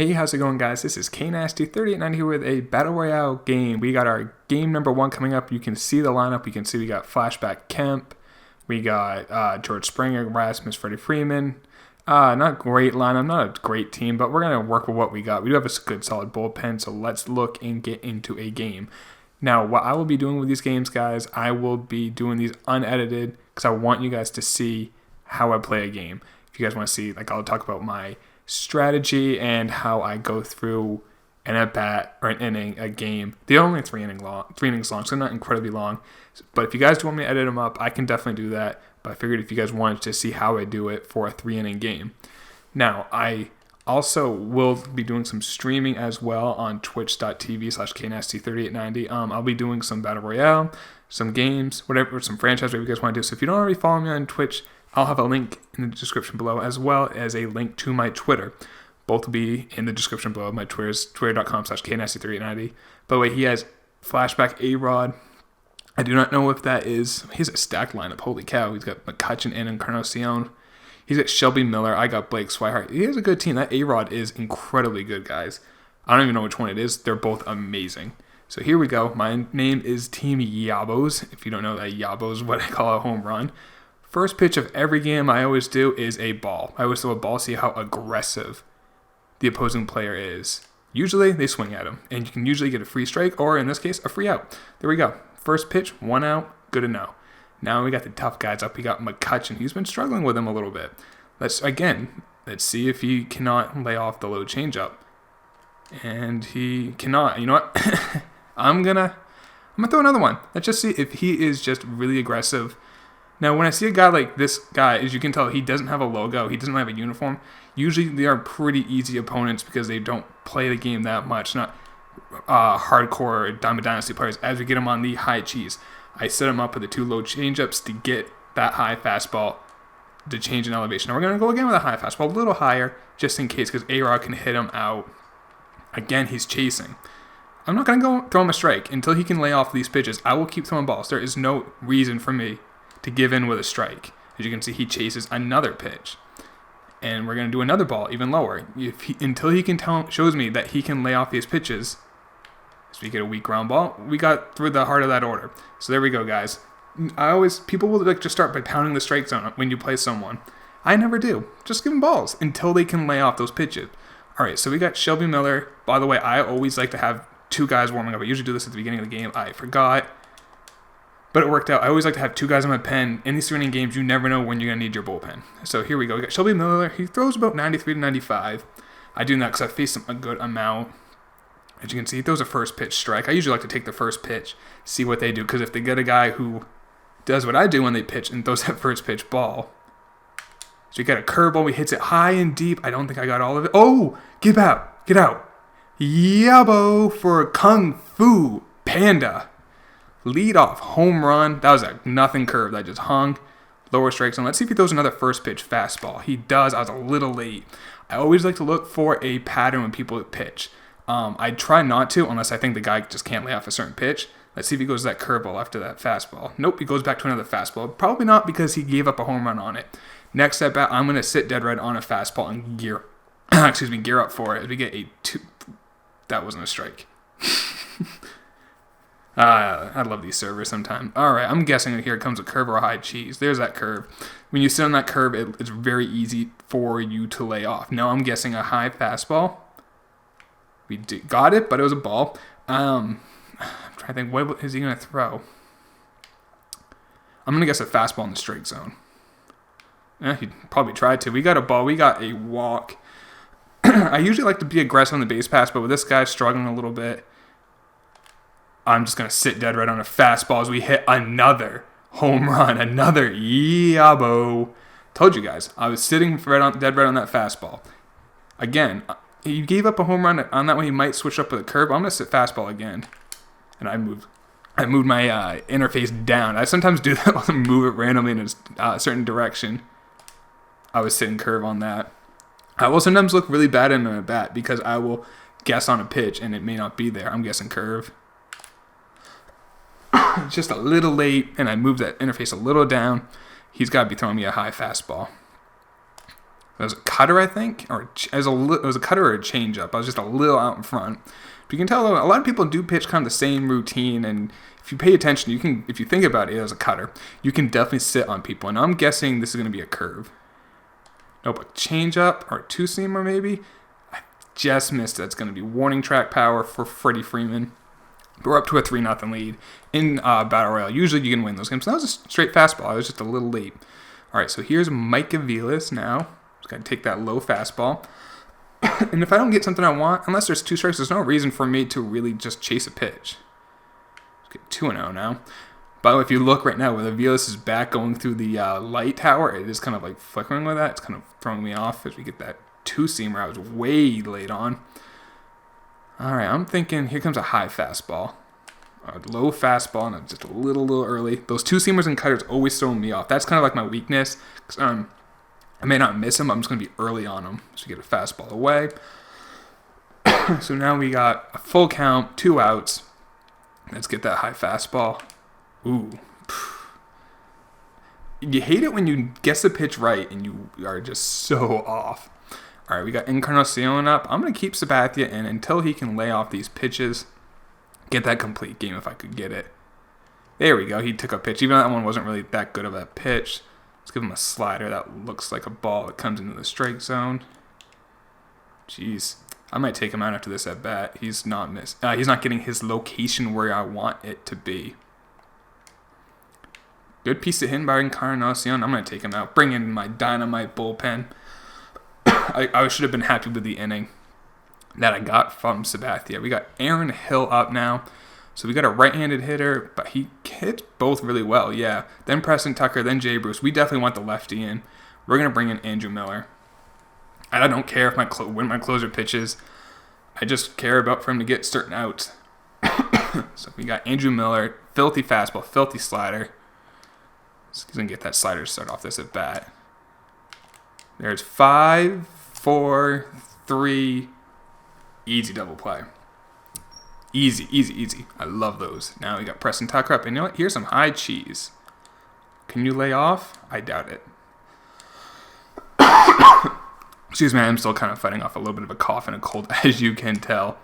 Hey, how's it going, guys? This is KNasty3890 here with a Battle Royale game. We got our game number 1 coming up. You can see the lineup. You can see we got Flashback Kemp. We got George Springer, Rasmus, Freddie Freeman. Not a great lineup, not a great team, but we're going to work with what we got. We do have a good, solid bullpen, so let's look and get into a game. Now, what I will be doing with these games, guys, I will be doing these unedited because I want you guys to see how I play a game. If you guys want to see, I'll talk about my strategy and how I go through an at-bat or an inning, a game. They're only three innings long, so not incredibly long. But if you guys do want me to edit them up, I can definitely do that. But I figured if you guys wanted to see how I do it for a 3-inning game. Now, I also will be doing some streaming as well on twitch.tv/knasty3890. I'll be doing some Battle Royale, some games, whatever, some franchise, whatever you guys want to do. So if you don't already follow me on Twitch, I'll have a link in the description below, as well as a link to my Twitter. Both will be in the description below. My Twitter is twitter.com/knasty3890. By the way, he has Flashback A-Rod. I do not know if that is... He's a stacked lineup. Holy cow. He's got McCutcheon and Encarnacion. He's got Shelby Miller. I got Blake Swihart. He has a good team. That A-Rod is incredibly good, guys. I don't even know which one it is. They're both amazing. So here we go. My name is Team Yabos. If you don't know that, Yabos is what I call a home run. First pitch of every game I always do is a ball. I always throw a ball, see how aggressive the opposing player is. Usually, they swing at him, and you can usually get a free strike, or in this case, a free out. There we go. First pitch, 1 out, good to know. Now we got the tough guys up. We got McCutcheon. He's been struggling with him a little bit. Let's see if he cannot lay off the low changeup. And he cannot. You know what? I'm gonna throw another one. Let's just see if he is just really aggressive. Now, when I see a guy like this guy, as you can tell, he doesn't have a logo. He doesn't have a uniform. Usually, they are pretty easy opponents because they don't play the game that much. Not hardcore Diamond Dynasty players. As we get them on the high cheese, I set them up with the 2 low changeups to get that high fastball to change in elevation. Now, we're going to go again with a high fastball, a little higher, just in case, because A-Rod can hit him out. Again, he's chasing. I'm not going to go throw him a strike until he can lay off these pitches. I will keep throwing balls. There is no reason for me to give in with a strike. As you can see, he chases another pitch. And we're going to do another ball, even lower. Until he can shows me that he can lay off these pitches. So we get a weak ground ball. We got through the heart of that order. So there we go, guys. People will just start by pounding the strike zone when you play someone. I never do. Just give them balls until they can lay off those pitches. All right, so we got Shelby Miller. By the way, I always like to have 2 guys warming up. I usually do this at the beginning of the game. I forgot. But it worked out. I always like to have 2 guys on my pen. In these 3-inning games, you never know when you're going to need your bullpen. So here we go. We got Shelby Miller. He throws about 93 to 95. I do that because I faced him a good amount. As you can see, he throws a first pitch strike. I usually like to take the first pitch, see what they do. Because if they get a guy who does what I do when they pitch and throws that first pitch ball. So you got a curveball. He hits it high and deep. I don't think I got all of it. Oh, get out. Get out. Yabo for Kung Fu Panda. Lead off home run. That was a nothing curve that just hung. Lower strike zone. Let's see if he throws another first pitch fastball. He does. I was a little late. I always like to look for a pattern when people pitch. I try not to unless I think the guy just can't lay off a certain pitch. Let's see if he goes to that curveball after that fastball. Nope, he goes back to another fastball. Probably not because he gave up a home run on it. Next at bat, I'm going to sit dead right on a fastball and gear up for it as we get a 2. That wasn't a strike. I love these servers sometimes. All right, I'm guessing here comes a curve or a high cheese. There's that curve. When you sit on that curve, it's very easy for you to lay off. Now I'm guessing a high fastball. We got it, but it was a ball. I'm trying to think, what is he going to throw? I'm going to guess a fastball in the strike zone. He probably tried to. We got a ball. We got a walk. I usually like to be aggressive on the base pass, but with this guy struggling a little bit, I'm just going to sit dead right on a fastball as we hit another home run, another yabo. Told you guys, I was sitting dead right on that fastball. Again, he gave up a home run on that one. He might switch up with a curve. I'm going to sit fastball again. And I moved my interface down. I sometimes do that. I'll move it randomly in a certain direction. I was sitting curve on that. I will sometimes look really bad in a bat because I will guess on a pitch and it may not be there. I'm guessing curve. Just a little late, and I moved that interface a little down. He's got to be throwing me a high fastball. It was a cutter, I think, or it was a cutter or a changeup. I was just a little out in front. But you can tell, though, a lot of people do pitch kind of the same routine, and if you pay attention, if you think about it as a cutter, you can definitely sit on people. And I'm guessing this is going to be a curve. Nope, a changeup or a two-seamer maybe. I just missed it. It's going to be warning track power for Freddie Freeman. We're up to a 3-0 lead in Battle Royale. Usually you can win those games. So that was a straight fastball. I was just a little late. All right, so here's Mike Aviles now. Just got to take that low fastball. And if I don't get something I want, unless there's 2 strikes, there's no reason for me to really just chase a pitch. Let's get 2-0 now. But if you look right now, with Aviles is back going through the light tower, it is kind of like flickering with that. It's kind of throwing me off as we get that two-seamer I was way late on. All right, I'm thinking here comes a high fastball. A low fastball, and just a little early. Those two-seamers and cutters always throwing me off. That's kind of like my weakness. I may not miss them. I'm just going to be early on them. So get a fastball away. So now we got a full count, 2 outs. Let's get that high fastball. Ooh. You hate it when you guess the pitch right and you are just so off. All right, we got Encarnacion up. I'm going to keep Sabathia in until he can lay off these pitches. Get that complete game if I could get it. There we go. He took a pitch. Even though that one wasn't really that good of a pitch. Let's give him a slider that looks like a ball that comes into the strike zone. Jeez. I might take him out after this at bat. He's not getting his location where I want it to be. Good piece of hitting by Encarnacion. I'm going to take him out. Bring in my dynamite bullpen. I should have been happy with the inning that I got from Sabathia. We got Aaron Hill up now. So we got a right-handed hitter, but he hits both really well, yeah. Then Preston Tucker, then Jay Bruce. We definitely want the lefty in. We're going to bring in Andrew Miller. I don't care if when my closer pitches. I just care about for him to get certain outs. So we got Andrew Miller, filthy fastball, filthy slider. So he's going to get that slider to start off this at bat. There's 5, 4, 3. Easy double play. Easy, easy, easy. I love those. Now we got Preston Tucker up. And you know what? Here's some high cheese. Can you lay off? I doubt it. Excuse me, I'm still kind of fighting off a little bit of a cough and a cold, as you can tell.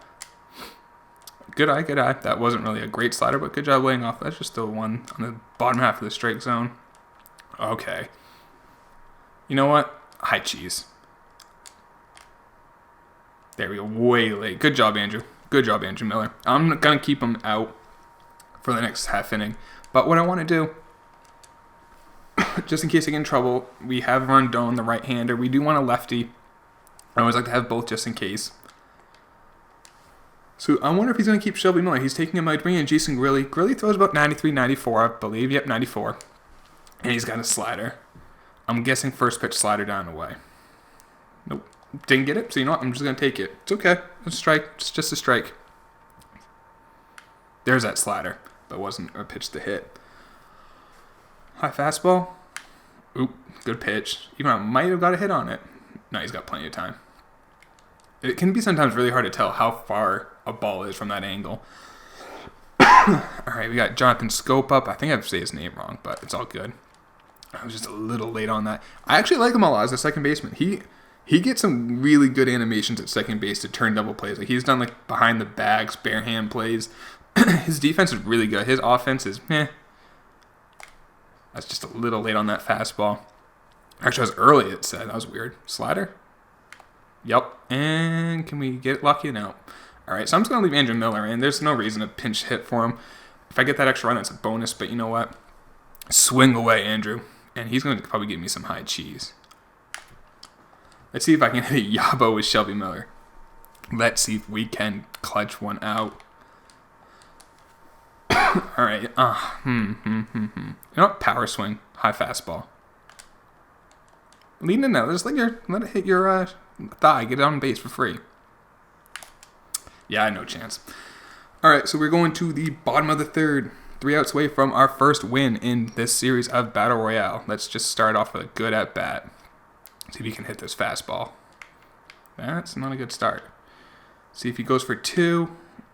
Good eye, good eye. That wasn't really a great slider, but good job laying off. That's just still one on the bottom half of the strike zone. Okay. You know what? High cheese. There we go. Way late. Good job, Andrew. Good job, Andrew Miller. I'm going to keep him out for the next half inning. But what I want to do, just in case I get in trouble, we have Rondon, the right-hander. We do want a lefty. I always like to have both just in case. So I wonder if he's going to keep Shelby Miller. He's taking him out, bringing in Jason Grilly. Grilly throws about 93, 94, I believe. Yep, 94. And he's got a slider. I'm guessing first pitch slider down and away. Nope. Didn't get it, so you know what? I'm just going to take it. It's okay. It's a strike. It's just a strike. There's that slider, but wasn't a pitch to hit. High fastball. Oop, good pitch. Even I might have got a hit on it. No, he's got plenty of time. It can be sometimes really hard to tell how far a ball is from that angle. All right, we got Jonathan Scope up. I think I say his name wrong, but it's all good. I was just a little late on that. I actually like him a lot as a second baseman. He gets some really good animations at second base to turn double plays. Like he's done like behind the bags, bare hand plays. His defense is really good. His offense is meh. That's just a little late on that fastball. Actually, I was early, it said. That was weird. Slider? Yep. And can we get lucky? No. All right, so I'm just going to leave Andrew Miller in. There's no reason to pinch hit for him. If I get that extra run, that's a bonus. But you know what? Swing away, Andrew. And he's going to probably give me some high cheese. Let's see if I can hit a Yabo with Shelby Miller. Let's see if we can clutch one out. All right. You know what? Power swing. High fastball. Lean in now. Just let it hit your thigh. Get it on base for free. Yeah, no chance. All right, so we're going to the bottom of the third. 3 outs away from our first win in this series of Battle Royale. Let's just start off with a good at-bat. See if he can hit this fastball. That's not a good start. See if he goes for 2.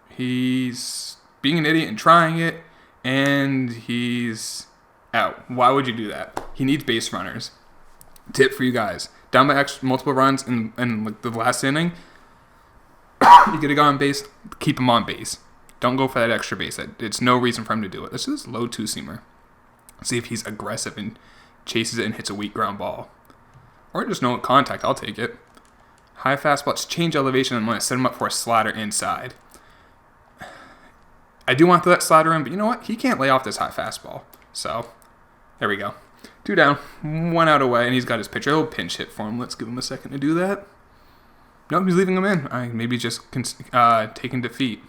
He's being an idiot and trying it, and he's out. Why would you do that? He needs base runners. Tip for you guys. down by multiple runs in like the last inning, you get a guy on base, keep him on base. Don't go for that extra base. It's no reason for him to do it. Let's do this low two-seamer. See if he's aggressive and chases it and hits a weak ground ball. Or just no contact. I'll take it. High fastball. Let's change elevation. I'm going to set him up for a slider inside. I do want to throw that slider in, but you know what? He can't lay off this high fastball. So, there we go. 2 down. 1 out away, and he's got his pitcher. He'll pinch hit for him. Let's give him a second to do that. Nope, he's leaving him in. Maybe just taking defeat.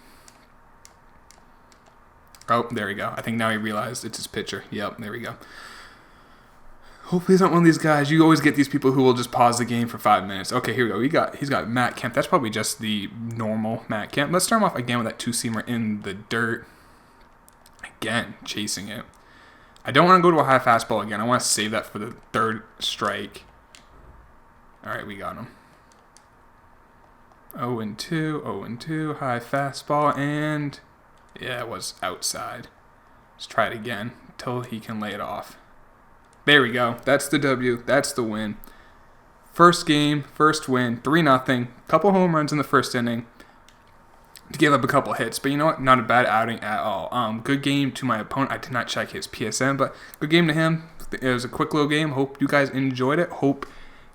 Oh, there we go. I think now he realized it's his pitcher. Yep, there we go. Hopefully he's not one of these guys. You always get these people who will just pause the game for 5 minutes. Okay, here we go. He's got Matt Kemp. That's probably just the normal Matt Kemp. Let's start him off again with that two-seamer in the dirt. Again, chasing it. I don't want to go to a high fastball again. I want to save that for the third strike. All right, we got him. 0-2, 0-2, high fastball, and yeah, it was outside. Let's try it again until he can lay it off. There we go. That's the W. That's the win. First game, first win, 3-0. Couple home runs in the first inning to give up a couple hits. But you know what? Not a bad outing at all. Good game to my opponent. I did not check his PSN, but good game to him. It was a quick little game. Hope you guys enjoyed it. Hope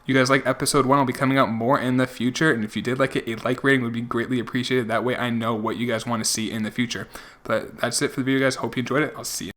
you guys like episode 1. I'll be coming out more in the future. And if you did like it, a like rating would be greatly appreciated. That way I know what you guys want to see in the future. But that's it for the video, guys. Hope you enjoyed it. I'll see you.